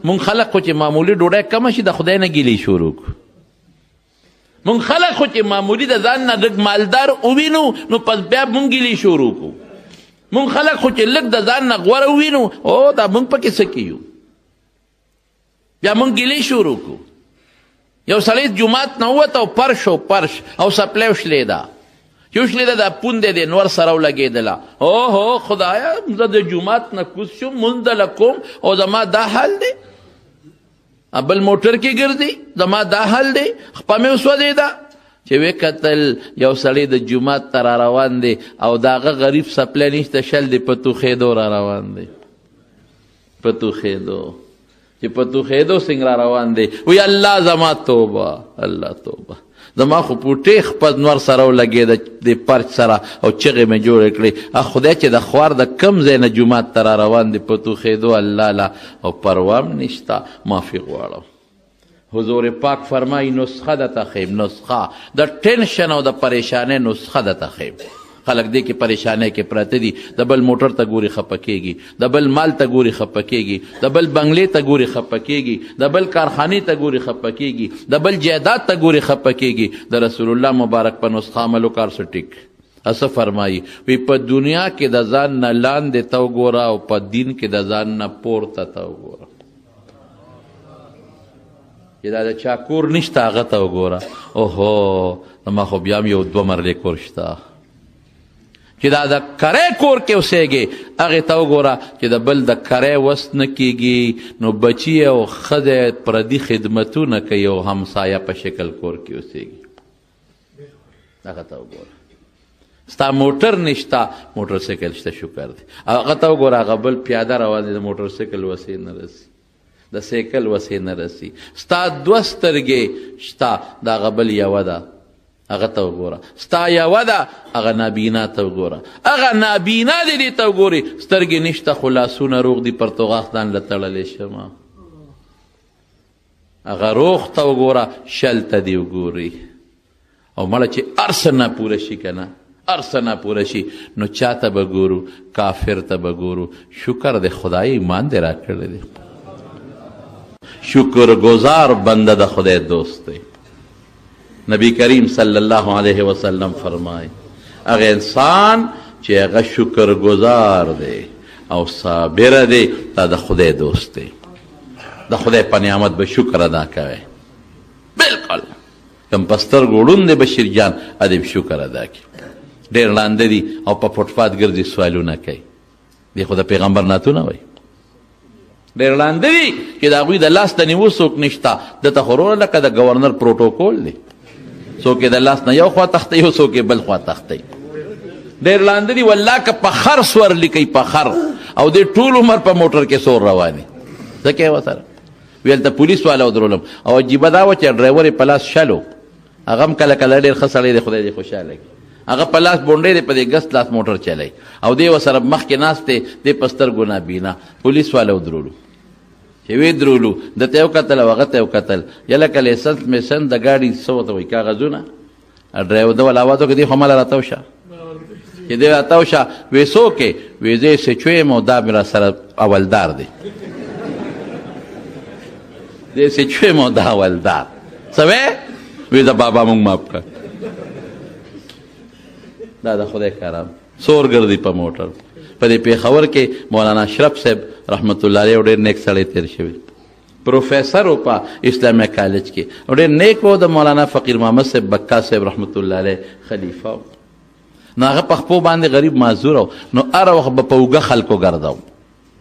مونږ خلق خو چې معمولي ډوډۍ کمه شي د خدای نه ګیلې شروع کړو. مونږ خلق خو چې معمولي د ځان نه لږ مالدار ووینو نو پس بیا مونږ ګیلې شروع کړو. مونږ خلق خو چې لږ د ځان نه غوره ووینو او دا مونږ پکې څه کیو بیا مونږ ګیلې شروع کړو. یو سړی جومات نه ووت او پرش او سپلی وشلېده چې وشلېده دا پونده دی نور سره ولګېدله. اوهو خدایه زه د جومات نه کوز شم مونځ دله کوم او زما دا حال دی بل موټر کې ګرځي زما دا حال دی خپه مې وسوځېده چې ویې کتل یو سړی د جومات ته را روان دی او د هغه غریب سپلی نشته شل دی په توخېدو را روان دی په توخېدو چې په توخېدو څنګه را روان دی وی الله زما توبه الله توبه زما خو پوټې خپل نور سره ولګېده د پرچ سره او چغې مې جوړې کړې خدای چې د خوار د کم ځای نه جومات ته را روان دی په توخېدو الله لا او پروا هم نشته معافي غواړم. حضور پاک فرمایي نسخه درته ښیم نسخه د ټینشن او د پریشانۍ نسخه درته ښیم. خلک دې کې پریشانۍ کې پراته دي د بل موټر ته ګوري خفه کېږي د بل مال ته ګوري خفه کېږي د بل بنګلې ته ګوري خفه کېږي د بل کارخانې ته ګوري خفه کېږي د بل جایداد ته ګوري خفه کېږي. د رسول الله مبارک په نسخه عمل وکړ څه ټیک څه فرمایي وی په دنیا کې د ځان نه لاندې ته وګوره او په دین کې د ځان نه پورته ته وګوره چې دا د چا کور نشته هغه ته وګوره اوهو زما خو بیا هم یو دوه مرلې کور شته چې دا د کری کور کې اوسېږي هغې ته وګوره چې د بل د کری وس نه کېږي نو بچي او ښځې پردي خدمتونه کوي او همسایه په شکل کور کې اوسېږي هغه ته وګوره. ستا موټر نشته موټر سایکل شته شکر دی هغه ته وګوره هغه بل پیاده روان دی د موټر سایکل وسې نه رسي د سایکل وسې نه رسي. ستا دوه سترګې شته د هغه بل یوه ده هغه ته وګوره. ستا یوه ده هغه نابینا ته وګوره هغه نابینا دی دې ته وګورې سترګې نشته خو لاسونه روغ دي پرتوغاښ ځان له تړلی شمه هغه روغ ته وګوره شل ته دې وګوري او مړه چې هر څه ناپوره شي که نه هر څه ناپوره شي نو چا ته به ګورو کافر ته به ګورو. شکر د خدای ایمان دې راکړی دی شکرګزار بنده د خدای دوست دی. نبی کریم صلی الله علیه وسلم فرمای هغه انسان چې هغه شکرګزار دی او صابر دی دا د خدای دوست دی. د خدای په نعمت به شکر ادا کوي بلکل کم په سترګو ړوند دی بشیر جان ادب شکر ادا کوي ډېر ړانده دي او په فوټپات ګرځي سوالونه کوي دی خو د پیغمبر نعتونه وایي ډېر ړانده دي چې د هغوی د لاس د نیو څوک نشته دته خو وروره لکه د ګورنر پروټوکول دی څوک یې د لاس نه یو خوا تختی یو څوک یې بل خوا تختی ډېر ړانده دي والله که په خر سورلي کوي په خر او دې ټول عمر په موټر کې سور رواني څه کوې ورسره ویل ته پولیس والا ودرولم او عجیبه دا وه چې ډرایور یې په لاس شلو هغه هم کله کله ډېر ښه سړی دی خدای دې خوشحاله کړي هغه په لاس بونډۍ دی په دې ګس لاس موټر چلی او دی ورسره مخکې ناست دی دی په سترګو نابینا پولیس والا ودرولو چې ویې درولو ده ته یې وکتل او هغه ته یې وکتل یله که لیسنس میسنس د ګاډي څه ورته وایي کاغذونه ډرایور ده ول آواز وکړه دی خو ماله راتاو شه چې دی راتاو شه ویې څوک یې ویې زه یې سچو یم او دا مې را سره اولدار دی دی سچو یم او دا اولدار څه وی وی د بابا مونږ ماف کړه دا د خدای کرام سور ګرځي په موټر. په دې پېښور کې مولانا اشرف صاحب رحمت الله علیه ډېر نیک سړی تېر شوی پروفیسر و په اسلامیه کالج کې او ډېر نیک و د مولانا فقیر محمد صاحب بکا صاحب رحمت الله علیه خلیفه و نو هغه په خپو باندې غریب معذور و نو هر وخت به په اوږه خلکو ګرځاو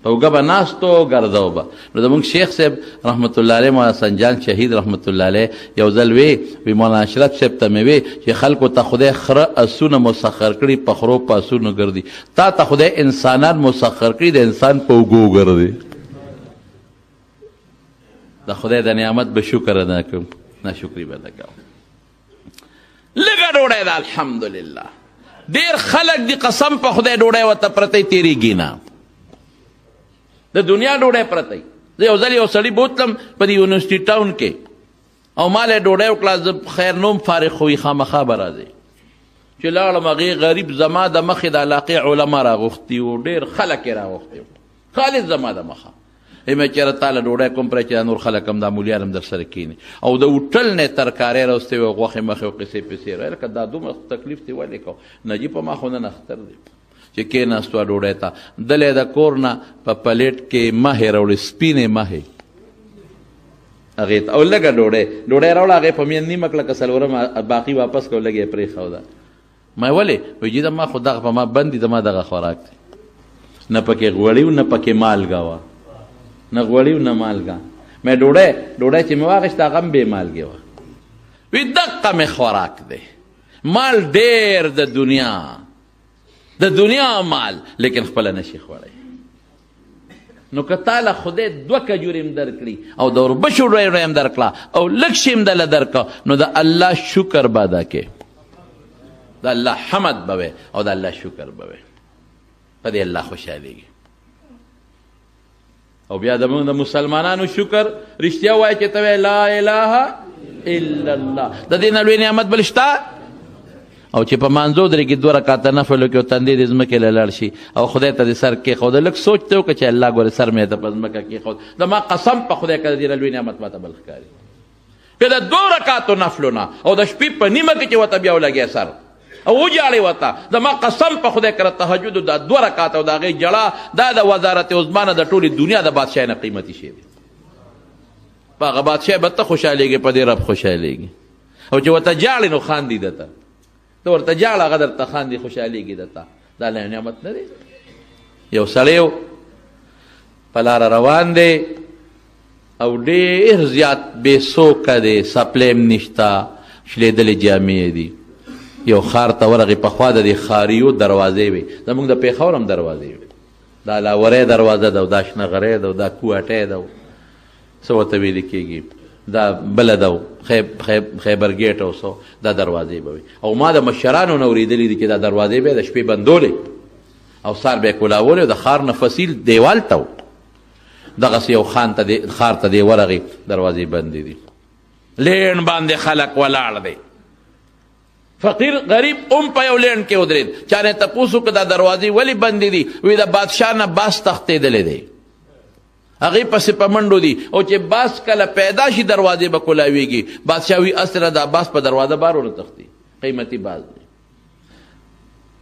په اوږه به ناست و ګرځاو به نو زموږ شیخ صاحب رحمت الله علیه مولانا سنجان شهید رحمت الله علیه یو ځل وی مولانا اشرف صاحب ته مې وی چې خلکو ته خدای خره اسونه مسخر کړي په خرو په اسونو ګرځي تا ته خدای انسانان مسخر کړي د انسان په اوږو ګرځي د خدای د نعمت به شکر ادا کوم ناشکري به نه کوم. لږه ډوډۍ ده الحمدلله ډېر خلک دي قسم په خدای ډوډۍ ورته پرتی تېرېږي نه د دنیا ډوډۍ پرتی. زه یو ځل یو سړي بوتلم په دې یونیورسټي ټاون کې او ما له ډوډۍ وکړه زه خیر نوم فارغ خو وي خامخا به راځئ چې لاړم هغې غریب زما د مخې د علاقې علما راغوښتي وو ډېر خلک یې راغوښتي وو خالص زما د مخه مې چېرې تاله ډوډۍ کوم پرې چې دا نور خلک هم دا مولیان هم در سره کښېني او د هوټل نه ترکارۍ راوستې وې غوښې مخې او قصې پسې لکه دا دومره تکلیف دې ولې کو نجیب په ما خو نن اختر دی چې کېناستو ډوډۍ ته دلې د کور نه په پلیټ کې مهې راوړې سپینې مهې هغې ته او لږه ډوډۍ راوړه هغې په مین نیمه کړه که څلورم باقي واپس کړه لږ یې پرېښوده ما ولې وایي جي ما خو دغه په ما بند دي د ما دغه خوراک دی نه پکې غوړي نه پکې مالګه وه نه غوړي نه مالګه مې ډوډۍ چې مې واخېسته هغه هم بې مالګې وه وی دقه مې خوراک دی مال ډېر د دنیا مال لیکن خپله نشي خوړی نو که تاله خدای 2 کجورې هم درکړي او د وربشو ډوډۍ هم درکړه او لږ شي هم دله درکړه نو د الله شکر به ادا کې د الله حمد به وی او د الله شکر به وی په دې الله خوشحالېږي او بیا زموږ د مسلمانانو شکر رښتیا وایي چې ته وایې لا اله الا الله د دې نه لوی نعمت بل شته او چې په مانځو درې کې 2 رکعاته نفل وکړي او تندې دې ځمکې له لړ شي او خدای ته دې سر کېښوده لږ سوچ ته وکړه چې الله ګورې سر مې ته په ځمکه کېښود د ما قسم په خدای که د دې نه لوی نعمت ماته بل ښکاري که د 2 رکعاتو نفلو نه او د شپې په نیمه کې چې ورته بیا ولګې سر او وجاړې ورته د ما قسم په خدای که د تهجدو دا 2 رکعاته او د هغې جړه دا د وزارت عظما نه د ټولې دنیا د بادشاه نه قیمتي شی دی په هغه بادشاه به ته خوشحالېږې په دې رب خوشحالېږي او چې ورته جاړې نو خاندي درته ته ورته جاړه هغه درته خاندي خوشحالېږي درته دا لوی نعمت نه دی یو سړی په لاره روان دی او ډېر زیات بې سوکه دی سپلی هم نشته شلېدلې جامې دي یو ښار ته ورغې پخوا د دې ښاریو دروازې وې زموږ د پېښور هم دروازې وې دا لاورۍ دروازه ده او دا شنه غرۍ ده او دا کوهټۍ ده څه ورته ویلې کېږي دا بله ده خیبر ګیټ او څه دا دروازې به وي او ما د مشرانو نه اورېدلي دي چې دا دروازې به یې د شپې بندولې او سار به یې کولولې او د ښار نه فصیل دیوال ته و دغسې یو ښار ته دې ورغې دروازې بندې دي لین باندې خلک ولاړ دی فقیر غریب په یو لین کې ودرېد چا نه تپوس وکړه دا دروازې ولې بندې دي وی د بادشاه نه باس تښتېدلی دی هغې پسې په منډو دي او چې باس کله پیدا شي دروازې به کولاویږي بادشاه وي اسره دا باس په دروازه بار ونه تښتي قیمتي باز دی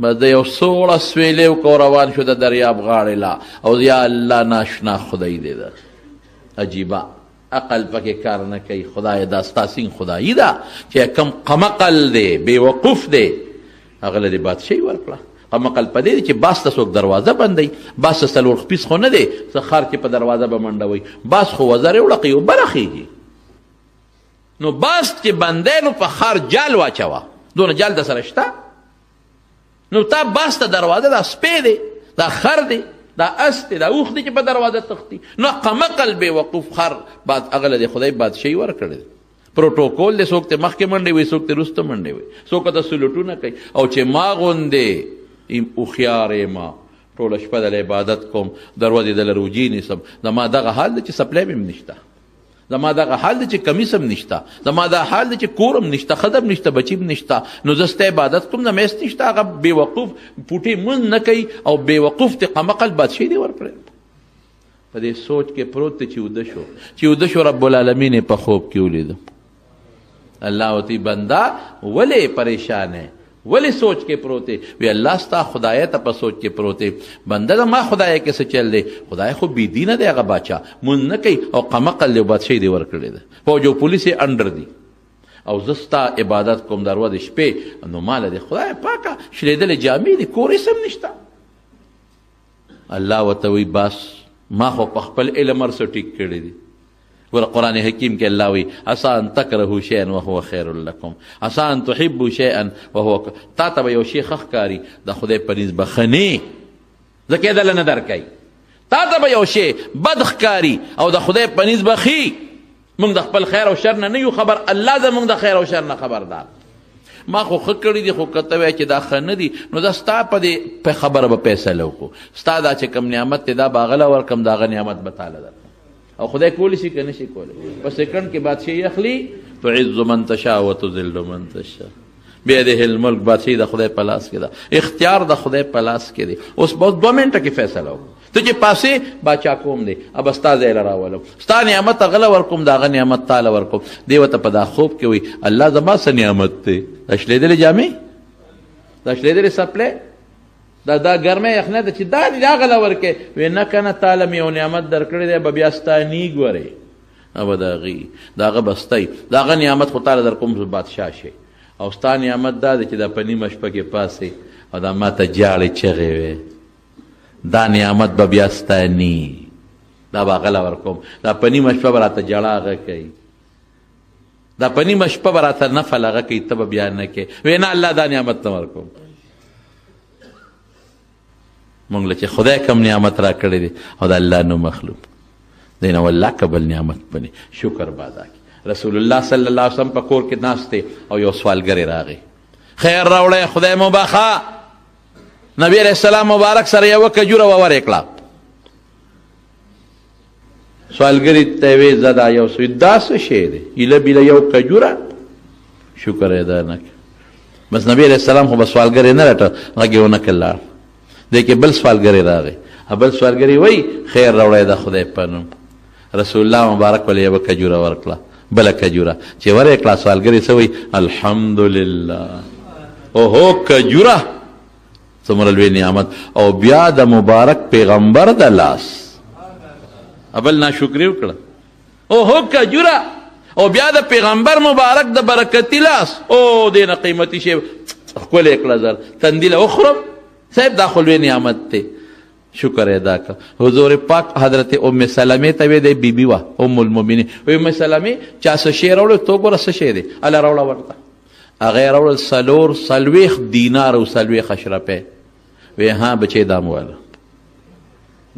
بس د یو سوړه سویلې وکړو روان شو د دریاب غاړې لا او یا الله ناشنا خدای دی ده عجیبه عقل پکې کار نه کوي خدای دا ستاسین خدایي ده چې کم قمقل دی بېوقوف دی هغه له دې بادشاهي ورکړه قمقل په دې دی چې باس ته څوک دروازه بندوي باس ته 4 خپیس خو نه دی څه ښار کې په دروازه به منډوي باس خو وزرې وړقوي او برخېږي نو باس چې بندی نو په ښار جال واچوه دونه جال د سره شته نو تا باس ته دروازه دا سپی دی دا خر دی دا اس دی دا اوښ دی چې په دروازه تښتي نو قمقل بې وقوف خر هغه له د خدای بادشاهي ورکړی دی پروټوکول دی څوک ته مخکې منډې وي څوک ته وروسته منډې وي څوک ته سلوټونه کوي او چې ما غوندې هوښیار یم ټوله شپه دله عبادت کوم دروازې دله روجې نیسم زما دغه حال دی چې سپلی مې هم نشته زما دغه حال دی چې کمیس هم نشته زما دا حال دی چې کور هم نشته ښځه هم نشته بچي هم نشته نو زه ستا عبادت کوم د میس نشته هغه بېوقوف پوټې مونځ نه کوي او بېوقوف د قمقل بادشاهي دی ورکړی په دې سوچ کې پروت دی چې وده شو رب العالمین یې په خوب کې ولیده الله ورته بنده ولې پریشان یې ولې سوچ کې پروت دی وی الله ستا خدای ته په سوچ کې پروت دی بنده د ما خدای کې څه چل دی خدای خو بېدینه دی هغه باچا مونځ نه کوي او قمقل دی بادشاهي دی ورکړې ده فوج او پولیس یې انډر دي او زه ستا عبادت کوم د ورځې شپې نو ماله دی خدای پاکه شلېدلې جامې دي کور هېڅ هم نشته الله ورته وی بس ما خو په خپل علم هر څه ټیک کړي دي ګوره قرآن حکیم کې الله وی عسى ان تکرهوا شیئا وهو خیر لکم عسى ان تحبوا شیئا وهو تا ته به یو شی ښه ښکاري د خدای په نسبت بخنې ځکه دله نه درکوي تا ته به یو شی بد ښکاري او د خدای په نسبت ښي موږ د خپل خیر او شر نه یو خبر الله زموږ د خیر او شر نه خبردار ما خو ښه کړي دي خو که ته وایې چې دا ښه نه دي نو دا ستا په دې خبره به فیصله وکړو ستا دا چې کوم نعمت دی دا به هغله ورکړم د هغه نعمت به تاله درکړم او خدای کولی شي که نه شي کولی په سیکنډ کې بادشاهي اخلي تعز من تشاء وتذل من تشاء بیده الملک بادشاهي د خدای په لاس کې ده اختیار د خدای په لاس کې دی اوس بس 2 منټه کې فیصله وکړو ته چې پاسې باچا کوم دی اب ستا ځای له راولم ستا نعمت غله ورکوم د هغه نعمت تاله ورکوم دی ورته په دا خوب کې وایي الله زما څه نعمت دی دا شلېدلې جامې دا شلېدلې څپلې دا ګرمه یخنه ده چې دا دې دا غله ورکې وایي نه که نه تاله مې یو نعمت درکړی دی به بیا ستا نیګ ورې به د هغه بستی د هغه نعمت خو تاله در کوم بادشاه شي او ستا نعمت دا دی چې دا په نیمه شپه کې پاسې او دا ما ته جاړې چغې وې دا نعمت به بیا ستا نی دا به غله ورکوم دا په نیمه شپه به راته ژړا هغه کوي دا په نیمه شپه به راته نفل هغه کوي ته به بیا نه کوې وی نه الله دا نعمت نه ورکوم مونږ له چې خدای کم نعمت را کړی دی او د الله نو مخلوق دی نه والله که بل نعمت بني شکر به ادا کړي رسول الله صلی الله علیه وسلم په کور کې ناست دی او یو سوالګری راغی خیر راوړی خدای مو بخا نبی علیہ السلام مبارک سره یوه کجوره وورې کړه سوالګري ته یې وې زه دا یو څه دا څه شی دی ایله بیله یو کجوره شکر یې ادا نه کړ بس نبی علیہ السلام خو به سوالګری نه رټه غږ یې ونه کړ لاړ دی کې بل سوالګری راغی بل سوالګری وایي خیر راوړی د خدای په نوم رسول الله مبارک ولې یوه کجوره ورکړه بله کجوره چې ورې کړه سوالګري څه وایي الحمدلله اوهو کجوره څومره لوی نعمت او بیا د مبارک پیغمبر د لاس بل ناشکري وکړه اوهو کجوره او بیا د پیغمبر مبارک د برکتي لاس او دې نه قیمتي شی ښکلی کړه زر تندیله وخورم صاحب دا خو لوی نعمت دی شکر ادا کړه حضور پاک حضرت ام سلمې ته وی دی بیبي وه ام المؤمنین وی ام سلمې چا څه شی راوړل تو ګوره څه شی دی الله راوړه ورته هغه یې راوړل څلوېښت دینار او 40 اشرفې وی ها بچی دا مو واله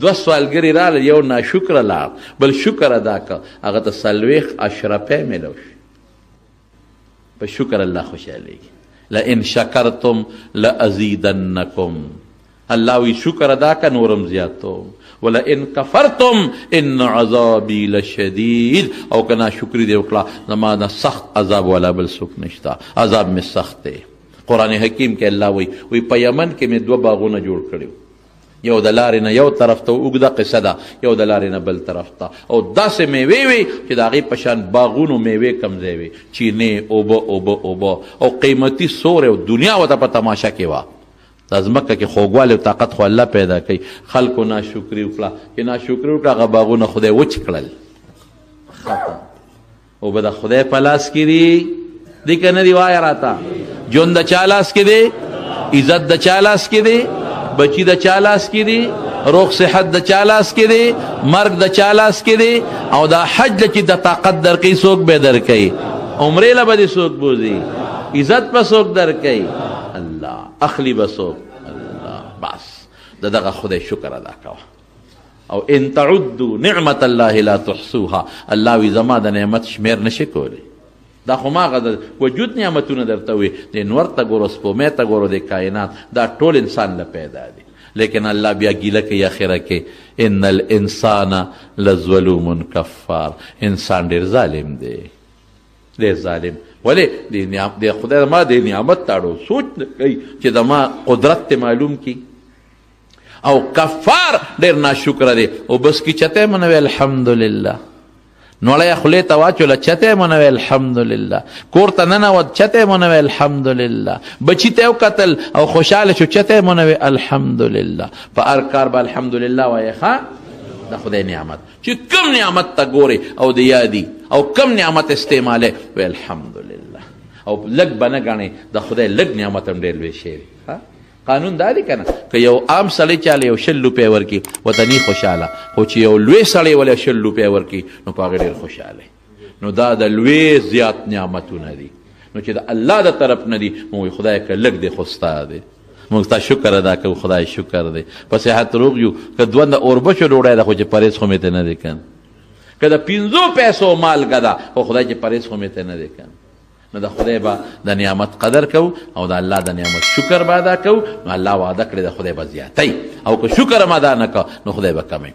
دوه سوالګري راغله یو ناشکره لاړ بل شکر ادا کړه هغه ته 40 اشرفې میلو شي په شکر الله خوشحالېږي لئن شکرتم لازیدنکم الله وی شکر ادا کا نورم زیاتو ولئن کفرتم ان عذابی لشدید او کنا شکری دی وکړه زما نه سخت عذاب والا بل څوک نشته عذاب می سخت دی قرآن حکیم کې الله وی په یمن کې می 2 باغونه جوړ کړیو یو د لارې نه یو طرف ته اوږده قصه ده یو د لارې نه بل طرف ته او داسې میوې وي چې د هغې په شان باغونو میوې کمځای وي چینې اوبه او قیمتي سور او دنیا ورته په تماشه کې وه دا ځمکه کې خوږوالی او طاقت خو الله پیدا کوي خلکو ناشکري وکړه چې ناشکري وکړه هغه باغونه خدای وچ کړل ختم اوبه د خدای په لاس کې دي دی که نه دي وایه راته ژوند د چا لاس کې دی عزت د چا لاس کې دی بچی د چا لاس کې دی روغ صحت د چا لاس کې دی مرګ د چا لاس کې دی او دا حج چې د طاقت درکوي څوک به درکوي عمرې له به دې څوک بوځي عزت به څوک درکوي الله اخلی به څوک الله بس د دغه خدای شکر ادا کوه او ان تعدوا نعمت الله لا تحصوها الله وی زما د نعمت شمیر نشي کولی دا خو ما غد وجود نعمتونه درته وي د نور ته ګورو سپومې ته ګورو د کائنات دا ټول انسان له پیدا دي لیکن الله بیا ګیله کوي اخره کې ان الانسان لظلوم کفار انسان ډېر ظالم دی ډېر ظالم ولې د خدای ما د نعمت تاړو سوچ نه کوي چې د ما قدرت ته معلوم کی او کفار ډېر ناشکره دی او بس کی چته منوي الحمدلله نوړی خولې ته واچوله چته یې مونوی الحمدلله کور ته ننوت چته یې مونوی الحمدلله بچي ته یې وکتل او خوشحاله شو چته یې مونوی الحمدلله په هر کار به الحمدلله وایې ښه د خدای نعمت چې کم نعمت ته ګورې او د یادي او کم نعمت استعمالې وی الحمدلله او لږ به نه ګڼې د خدای لږ نعمت هم ډېر لوی شی وي قانون دا دی که نه که یو عام سړی چاله یو 100 روپۍ ورکړي وطني خوشحاله خو چې یو لوی سړی ولې 100 روپۍ ورکړي نو په هغې ډېر خوشحاله نو دا د لوی زیات نعمتونه دي نو چې د الله د طرف نه دي موږ خدای که لږ دی خو ستا دی موږ ستا شکر ادا کوو خدای شکر دی په صحت روغ یو که دونده اوربشو ډوډۍ ده خو چې پرهیز خو مې ته نه دی کن که د 5 پیسو مالګه ده خو خدای چې پرهیز خو مې ته نه دی کن نو د خدای به د نعمت قدر کو او د الله د نعمت شکر به ادا کو نو الله وعده کړی د خدای به زیاتی او که شکر هم ادا نه کو نو خدای به کمی